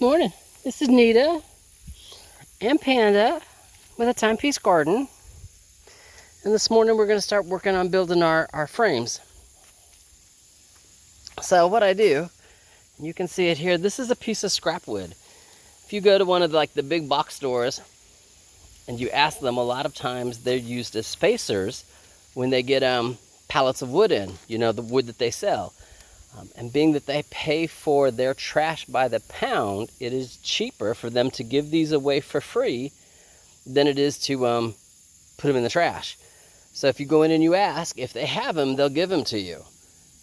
Morning. This is Nita and Panda with a Timepiece Garden. And this morning we're going to start working on building our frames. So what I do, you can see it here, this is a piece of scrap wood. If you go to one of the big box stores and you ask them, a lot of times they're used as spacers when they get pallets of wood in, the wood that they sell. And being that they pay for their trash by the pound, it is cheaper for them to give these away for free than it is to put them in the trash. So if you go in and you ask, if they have them, they'll give them to you.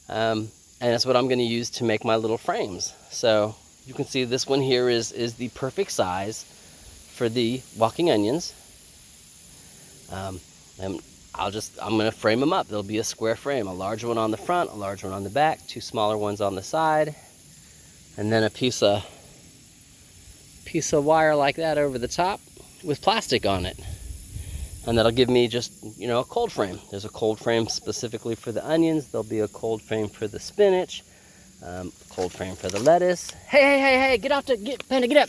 And that's what I'm going to use to make my little frames. So you can see this one here is the perfect size for the walking onions. And I'm going to frame them up. There'll be a square frame, a large one on the front, a large one on the back, two smaller ones on the side, and then a piece of wire like that over the top with plastic on it. And that'll give me just, a cold frame. There's a cold frame specifically for the onions. There'll be a cold frame for the spinach, cold frame for the lettuce. Hey, get Panda, get up.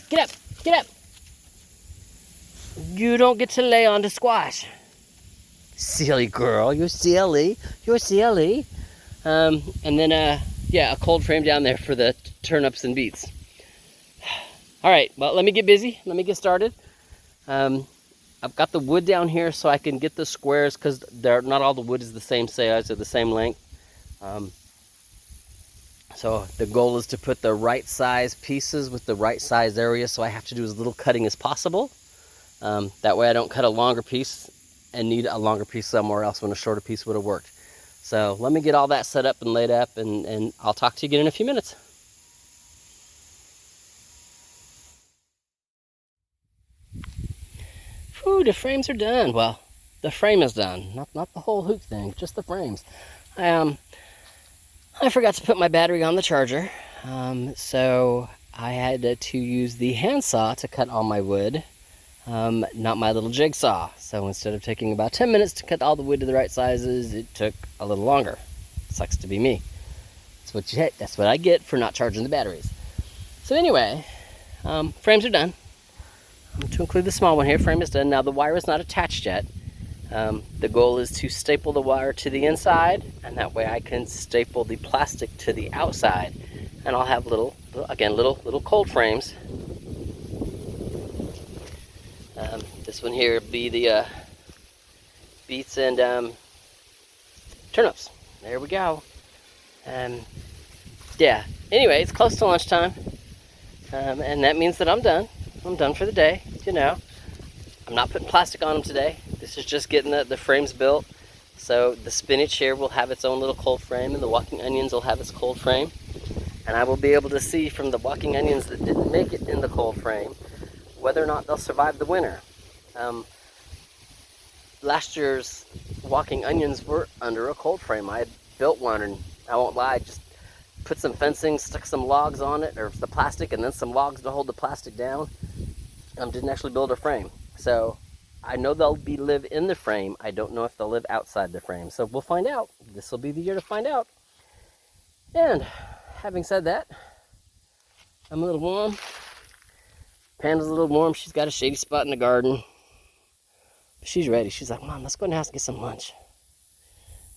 You don't get to lay on the squash. Silly girl, you're silly. And then, a cold frame down there for the turnips and beets. All right, well, let me get busy. Let me get started. I've got the wood down here so I can get the squares because not all the wood is the same size or the same length. So the goal is to put the right size pieces with the right size area, so I have to do as little cutting as possible. That way I don't cut a longer piece and need a longer piece somewhere else when a shorter piece would have worked. So let me get all that set up and laid up, and I'll talk to you again in a few minutes. Whew, the frames are done. Well, the frame is done. Not the whole hoop thing, just the frames. I forgot to put my battery on the charger, so I had to use the handsaw to cut all my wood. Not my little jigsaw. So instead of taking about 10 minutes to cut all the wood to the right sizes, it took a little longer. Sucks to be me. That's what I get for not charging the batteries. So anyway, frames are done. To include the small one here, frame is done. Now the wire is not attached yet. The goal is to staple the wire to the inside, and that way I can staple the plastic to the outside. And I'll have little cold frames. This one here would be the beets and turnips. There we go. Yeah, anyway, it's close to lunchtime, and that means that I'm done. I'm done for the day, I'm not putting plastic on them today. This is just getting the frames built. So the spinach here will have its own little cold frame, and the walking onions will have its cold frame. And I will be able to see from the walking onions that didn't make it in the cold frame whether or not they'll survive the winter. Last year's walking onions were under a cold frame. I had built one, and I won't lie, just put some fencing, stuck some logs on it, or the plastic, and then some logs to hold the plastic down. Didn't actually build a frame. So I know they'll live in the frame. I don't know if they'll live outside the frame. So we'll find out. This will be the year to find out. And having said that, I'm a little warm. Panda's a little warm. She's got a shady spot in the garden. She's ready. She's like, Mom, let's go in the house and get some lunch.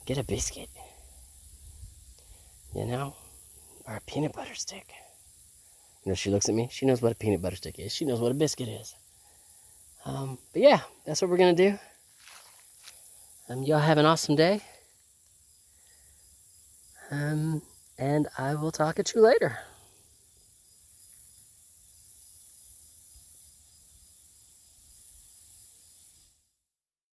Get a biscuit. Or a peanut butter stick. She looks at me. She knows what a peanut butter stick is. She knows what a biscuit is. But yeah, that's what we're going to do. Y'all have an awesome day. And I will talk at you later.